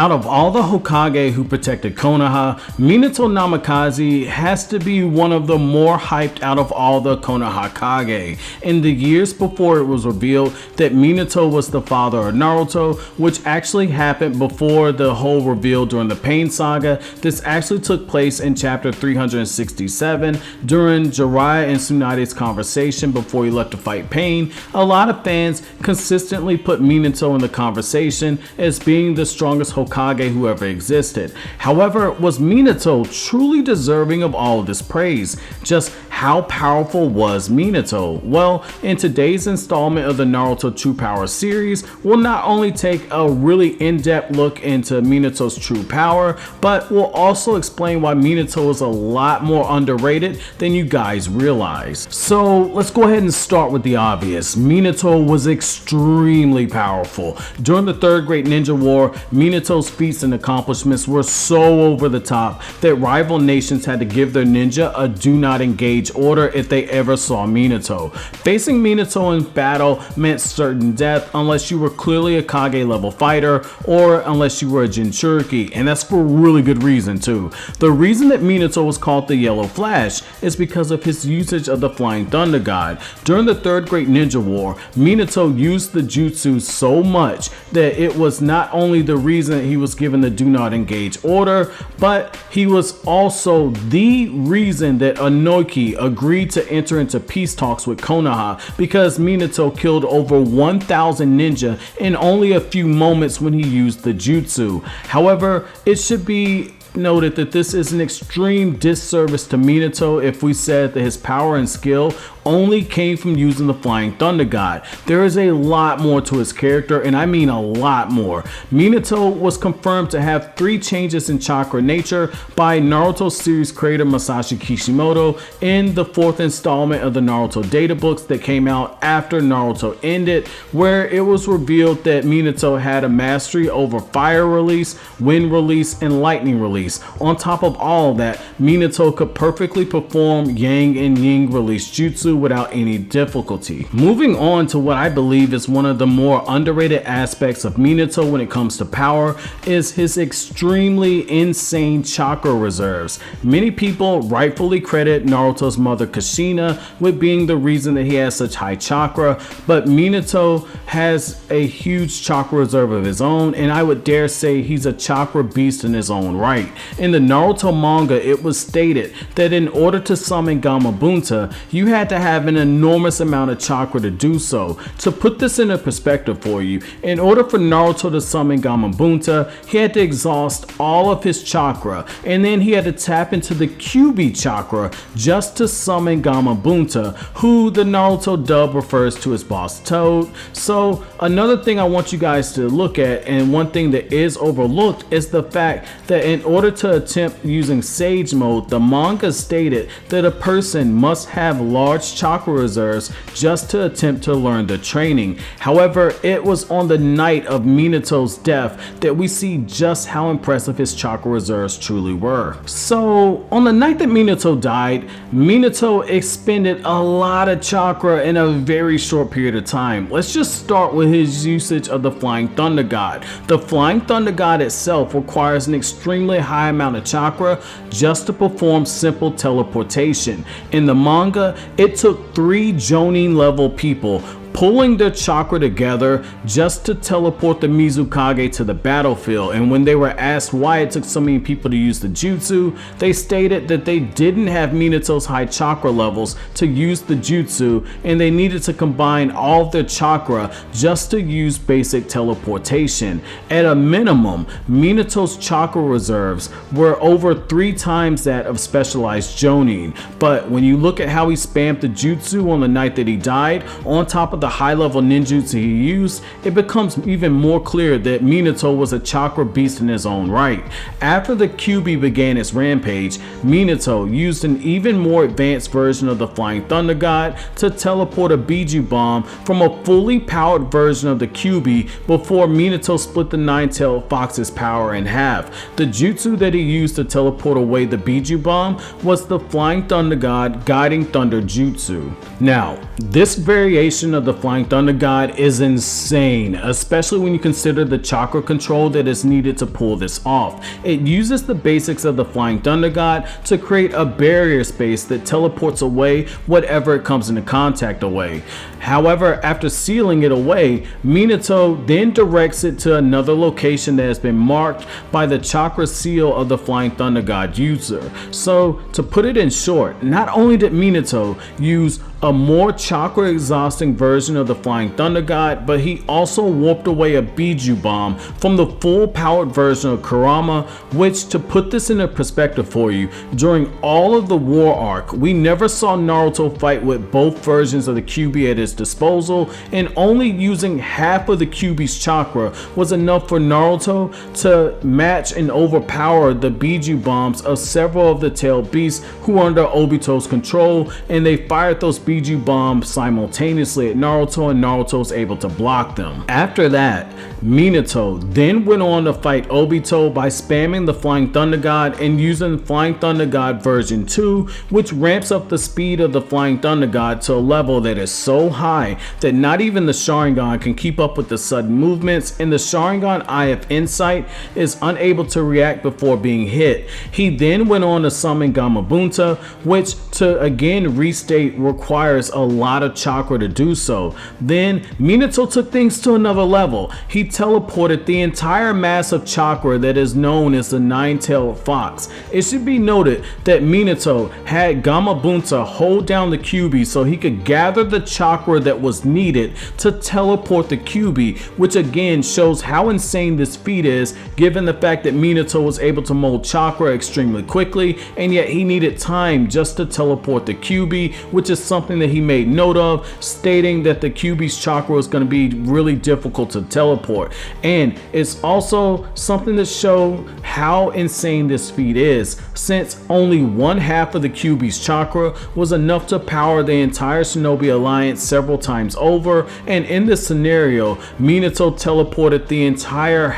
Out of all the Hokage who protected Konoha, Minato Namikaze has to be one of the more hyped out of all the Konoha Kage. In the years before it was revealed that Minato was the father of Naruto, which actually happened before the whole reveal during the Pain Saga, this actually took place in chapter 367 during Jiraiya and Tsunade's conversation before he left to fight Pain. A lot of fans consistently put Minato in the conversation as being the strongest Hokage who ever existed. However, was Minato truly deserving of all of this praise? Just how powerful was Minato? Well, in today's installment of the Naruto True Power series, we'll not only take a really in-depth look into Minato's true power, but we'll also explain why Minato is a lot more underrated than you guys realize. So let's go ahead and start with the obvious. Minato was extremely powerful. During the Third Great Ninja War, Minato's feats and accomplishments were so over the top that rival nations had to give their ninja a do not engage order if they ever saw Minato. Facing Minato in battle meant certain death unless you were clearly a Kage level fighter or unless you were a jinchuuriki, and that's for a really good reason too. The reason that Minato was called the Yellow Flash is because of his usage of the Flying Thunder God. During the Third Great Ninja War, Minato used the jutsu so much that it was not only the reason he was given the do not engage order, but he was also the reason that Inoki agreed to enter into peace talks with Konoha, because Minato killed over 1,000 ninja in only a few moments when he used the jutsu. However, it should be noted that this is an extreme disservice to Minato if we said that his power and skill only came from using the Flying Thunder God. There is a lot more to his character, and I mean a lot more. Minato was confirmed to have 3 changes in chakra nature by Naruto series creator Masashi Kishimoto in the 4th installment of the Naruto data books that came out after Naruto ended, where it was revealed that Minato had a mastery over fire release, wind release, and lightning release. On top of all that, Minato could perfectly perform yang and yin release jutsu without any difficulty. Moving on to what I believe is one of the more underrated aspects of Minato when it comes to power is his extremely insane chakra reserves. Many people rightfully credit Naruto's mother Kushina with being the reason that he has such high chakra, but Minato has a huge chakra reserve of his own, and I would dare say he's a chakra beast in his own right. In the Naruto manga, it was stated that in order to summon Gamabunta, you had to have an enormous amount of chakra to do so. To put this into perspective for you, in order for Naruto to summon Gamabunta, he had to exhaust all of his chakra, and then he had to tap into the Kyuubi chakra just to summon Gamabunta, who the Naruto dub refers to as Boss Toad. So another thing I want you guys to look at, and one thing that is overlooked, is the fact that in order to attempt using Sage Mode, the manga stated that a person must have large chakra reserves just to attempt to learn the training. However, it was on the night of Minato's death that we see just how impressive his chakra reserves truly were. So on the night that Minato died, Minato expended a lot of chakra in a very short period of time. Let's just start with his usage of the Flying Thunder God. The Flying Thunder God itself requires an extremely high amount of chakra just to perform simple teleportation. In the manga, it took 3 Jonin level people pulling their chakra together just to teleport the Mizukage to the battlefield. And when they were asked why it took so many people to use the jutsu, they stated that they didn't have Minato's high chakra levels to use the jutsu, and they needed to combine all of their chakra just to use basic teleportation. At a minimum, Minato's chakra reserves were over 3 times that of specialized Jonin. But when you look at how he spammed the jutsu on the night that he died, on top of the high level ninjutsu he used, it becomes even more clear that Minato was a chakra beast in his own right. After the Kyuubi began its rampage, Minato used an even more advanced version of the Flying Thunder God to teleport a Biju Bomb from a fully powered version of the Kyuubi before Minato split the Nine-Tailed Fox's power in half. The jutsu that he used to teleport away the Biju Bomb was the Flying Thunder God Guiding Thunder Jutsu. Now, this variation of the the Flying Thunder God is insane, especially when you consider the chakra control that is needed to pull this off. It uses the basics of the Flying Thunder God to create a barrier space that teleports away whatever it comes into contact away. However, after sealing it away, Minato then directs it to another location that has been marked by the chakra seal of the Flying Thunder God user. So, to put it in short, not only did Minato use a more chakra exhausting version of the Flying Thunder God, but he also warped away a Biju bomb from the full powered version of Kurama, which, to put this into perspective for you, during all of the war arc, we never saw Naruto fight with both versions of the Kyuubi at his disposal, and only using half of the Kyuubi's chakra was enough for Naruto to match and overpower the Biju bombs of several of the tailed beasts who were under Obito's control, and they fired those Biju bombs simultaneously at Naruto, and Naruto was able to block them. After that, Minato then went on to fight Obito by spamming the Flying Thunder God and using Flying Thunder God version 2, which ramps up the speed of the Flying Thunder God to a level that is so high that not even the Sharingan can keep up with the sudden movements, and the Sharingan Eye of Insight is unable to react before being hit. He then went on to summon Gamabunta, which, to again restate, requires a lot of chakra to do so. Then Minato took things to another level. He teleported the entire mass of chakra that is known as the Nine-Tailed Fox. It should be noted that Minato had Gamabunta hold down the Kyuubi so he could gather the chakra that was needed to teleport the Kyuubi, which again shows how insane this feat is, given the fact that Minato was able to mold chakra extremely quickly, and yet he needed time just to teleport the Kyuubi, which is something that he made note of, stating that the Kyuubi's chakra is going to be really difficult to teleport. And it's also something to show how insane this feat is, since only one half of the Kyuubi's chakra was enough to power the entire Shinobi Alliance several times over, and in this scenario, Minato teleported the entire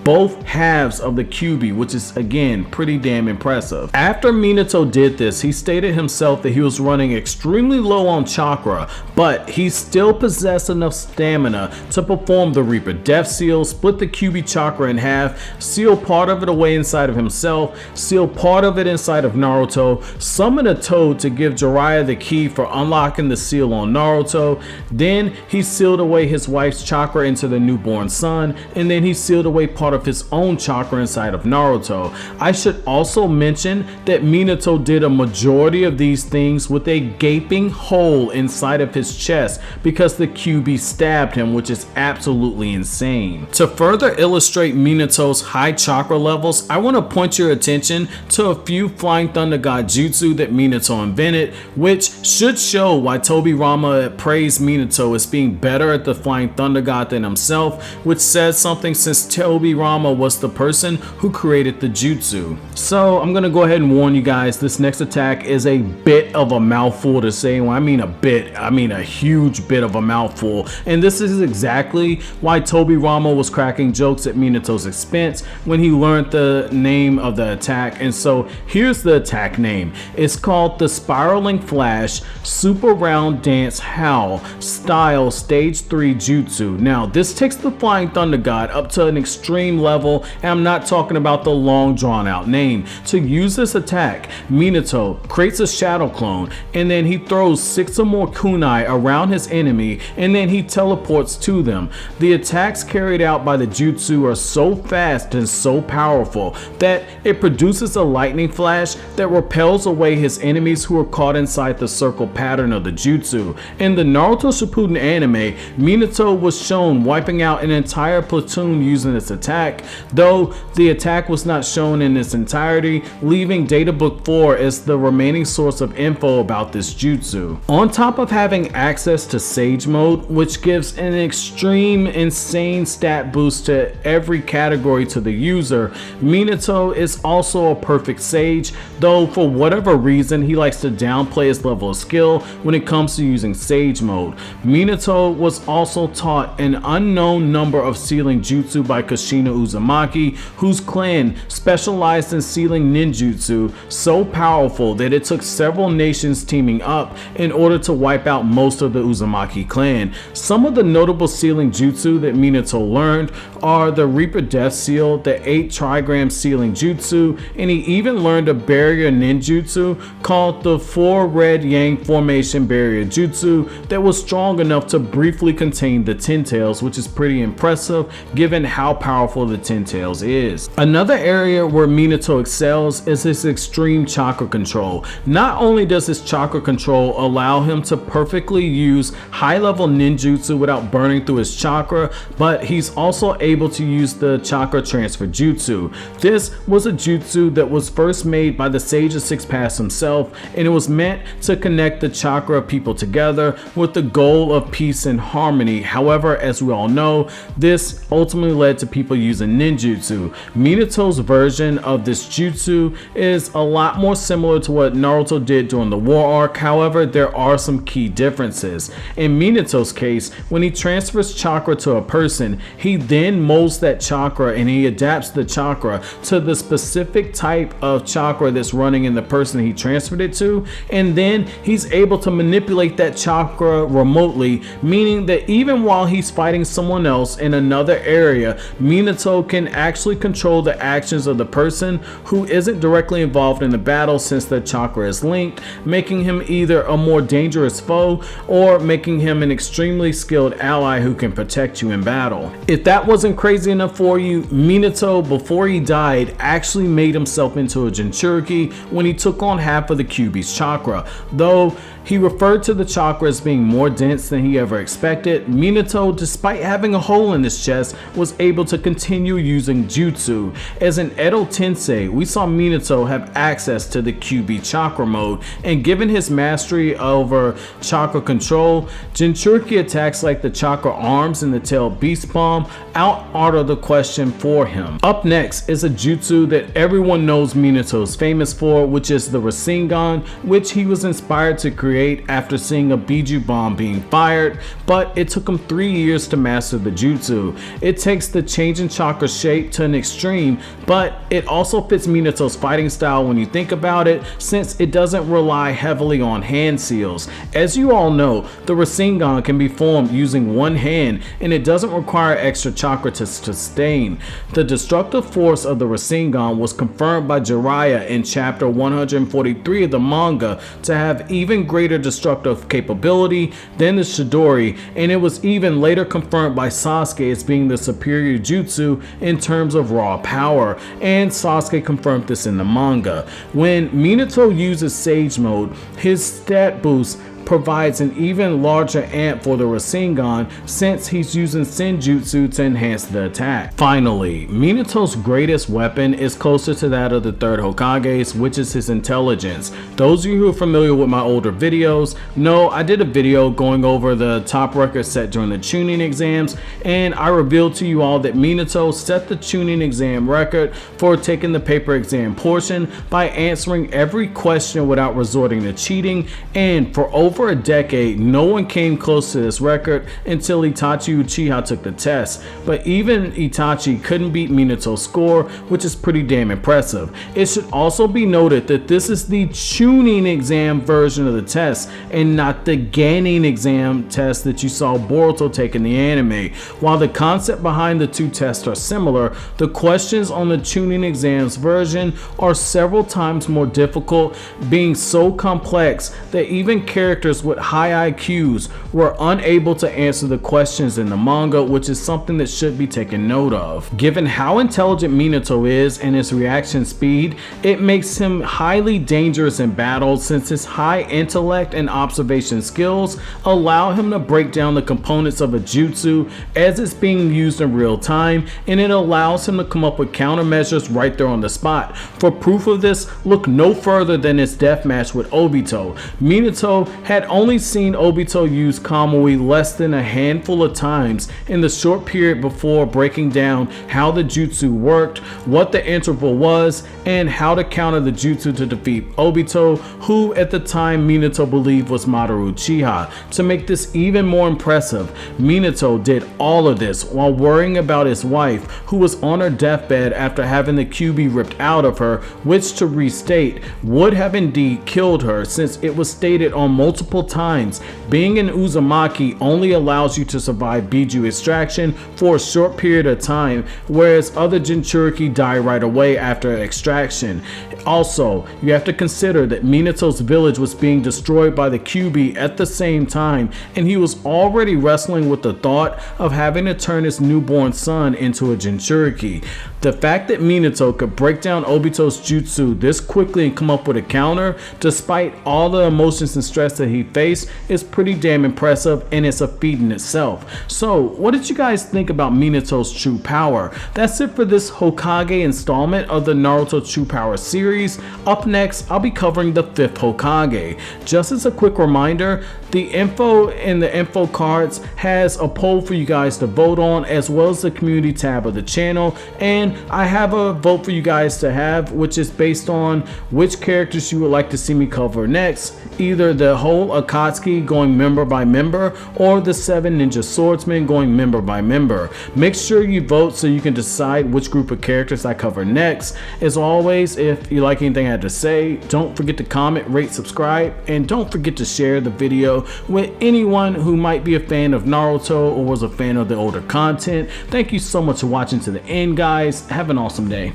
both halves of the Kyuubi, which is again pretty damn impressive. After Minato did this, he stated himself that he was running extremely low on chakra, but he still possessed enough stamina to perform the Reaper Death Seal, split the Kyuubi chakra in half, seal part of it away inside of himself, seal part of it inside of Naruto, summon a toad to give Jiraiya the key for unlocking the seal on Naruto. Then he sealed away his wife's chakra into the newborn son, and then he sealed away part of his own chakra inside of Naruto. I should also mention that Minato did a majority of these things with a gaping hole inside of his chest because the Kyuubi stabbed him, which is absolutely insane. To further illustrate Minato's high chakra levels, I want to point your attention to a few Flying Thunder God jutsu that Minato invented, which should show why Tobirama praised Minato as being better at the Flying Thunder God than himself, which says something since Tobirama was the person who created the jutsu. So I'm gonna go ahead and warn you guys, this next attack is a bit of a mouthful to say. When I mean a bit, I mean a huge bit of a mouthful, and this is exactly why Tobirama was cracking jokes at Minato's expense when he learned the name of the attack. And so here's the attack name. It's called the Spiraling Flash Super Round Dance Howl Style Stage 3 Jutsu. Now this takes the Flying Thunder God up to an extreme level, and I'm not talking about the long drawn out name. To use this attack, Minato creates a shadow clone, and then he throws 6 or more kunai around his enemy, and then he teleports to them. The attacks carried out by the jutsu are so fast and so powerful that it produces a lightning flash that repels away his enemies who are caught inside the circle pattern of the jutsu. In the Naruto Shippuden anime, Minato was shown wiping out an entire platoon using this attack, though the attack was not shown in its entirety, leaving Data Book 4 as the remaining source of info about this jutsu. On top of having access to Sage Mode, which gives an extreme insane stat boost to every category to the user, Minato is also a perfect Sage, though for whatever reason he likes to downplay his level of skill when it comes to using Sage Mode. Minato was also taught an unknown number of sealing jutsu by Kushina Uzumaki, whose clan specialized in sealing ninjutsu so powerful that it took several nations teaming up in order to wipe out most of the Uzumaki clan. Some of the notable sealing jutsu that Minato learned are the Reaper Death Seal, the 8 trigram sealing jutsu, and he even learned a barrier ninjutsu called the 4 Red Yang Formation Barrier Jutsu that was strong enough to briefly contain the Ten Tails, which is pretty impressive given how powerful the Ten Tails is. Another area where Minato excels is his extreme chakra control. Not only does his chakra control allow him to perfectly use high-level ninjutsu without burning through his chakra, but he's also able to use the chakra transfer jutsu. This was a jutsu that was first made by the Sage of Six Paths himself, and it was meant to connect the chakra people together with the goal of peace and harmony. However, as we all know, this ultimately led to people using ninjutsu. Minato's version of this jutsu is a lot more similar to what Naruto did during the war arc. However, there are some key differences. In Minato's case, when he transfers chakra to a person, he then molds that chakra and he adapts the chakra to the specific type of chakra that's running in the person he transferred it to, and then he's able to manipulate that chakra remotely, meaning that even while he's fighting someone else in another area, Minato can actually control the actions of the person who isn't directly involved in the battle, since the chakra is linked, making him either a more dangerous foe or making him an extremely skilled ally who can protect you in battle. If that wasn't crazy enough for you, Minato, before he died, actually made himself into a jinchuuriki when he took on half of the Kyuubi's chakra. Though he referred to the chakra as being more dense than he ever expected, Minato, despite having a hole in his chest, was able to continue using jutsu. As an Edo Tensei, we saw Minato have access to the Kyuubi chakra mode, and given his mastery over chakra control, jinchuuriki attacks like the chakra arms and the tail beast bomb out-order the question for him. Up next is a jutsu that everyone knows Minato is famous for, which is the Rasengan, which he was inspired to create after seeing a Biju bomb being fired, but it took him 3 years to master the jutsu. It takes the change in chakra shape to an extreme, but it also fits Minato's fighting style when you think about it, since it doesn't rely heavily on hand seals. As you all know, the Rasengan can be formed using one hand, and it doesn't require extra chakra to sustain. The destructive force of the Rasengan was confirmed by Jiraiya in chapter 143 of the manga to have even greater destructive capability than the Chidori, and it was even later confirmed by Sasuke as being the superior jutsu in terms of raw power, and Sasuke confirmed this in the manga. When Minato uses Sage Mode, his stat boost provides an even larger amp for the Rasengan, since he's using Senjutsu to enhance the attack. Finally, Minato's greatest weapon is closer to that of the third Hokage's, which is his intelligence. Those of you who are familiar with my older videos know I did a video going over the top records set during the Chunin exams, and I revealed to you all that Minato set the Chunin exam record for taking the paper exam portion by answering every question without resorting to cheating, and for over a decade, no one came close to this record until Itachi Uchiha took the test. But even Itachi couldn't beat Minato's score, which is pretty damn impressive. It should also be noted that this is the Chunin exam version of the test, and not the Genin exam test that you saw Boruto take in the anime. While the concept behind the two tests are similar, the questions on the Chunin exams version are several times more difficult, being so complex that even characters with high IQs were unable to answer the questions in the manga, which is something that should be taken note of. Given how intelligent Minato is and his reaction speed, it makes him highly dangerous in battle, since his high intellect and observation skills allow him to break down the components of a jutsu as it's being used in real time, and it allows him to come up with countermeasures right there on the spot. For proof of this, look no further than his deathmatch with Obito. Minato had only seen Obito use Kamui less than a handful of times in the short period before breaking down how the jutsu worked, what the interval was, and how to counter the jutsu to defeat Obito, who at the time Minato believed was Madoru Uchiha. To make this even more impressive, Minato did all of this while worrying about his wife, who was on her deathbed after having the QB ripped out of her, which, to restate, would have indeed killed her, since it was stated on multiple times being an Uzumaki only allows you to survive Biju extraction for a short period of time, whereas other jinchuuriki die right away after extraction. Also, you have to consider that Minato's village was being destroyed by the QB at the same time, and he was already wrestling with the thought of having to turn his newborn son into a jinchuuriki. The fact that Minato could break down Obito's jutsu this quickly and come up with a counter, despite all the emotions and stress that he faced, is pretty damn impressive, and it's a feat in itself. So, what did you guys think about Minato's true power? That's it for this Hokage installment of the Naruto True Power series. Up next, I'll be covering the 5th Hokage. Just as a quick reminder, the info in the info cards has a poll for you guys to vote on, as well as the community tab of the channel, and I have a vote for you guys to have, which is based on which characters you would like to see me cover next, either the whole Akatsuki going member by member, or the 7 Ninja Swordsmen going member by member. Make sure you vote so you can decide which group of characters I cover next. As always, if you like anything I had to say, don't forget to comment, rate, subscribe, and don't forget to share the video with anyone who might be a fan of Naruto or was a fan of the older content. Thank you so much for watching to the end, guys. Have an awesome day.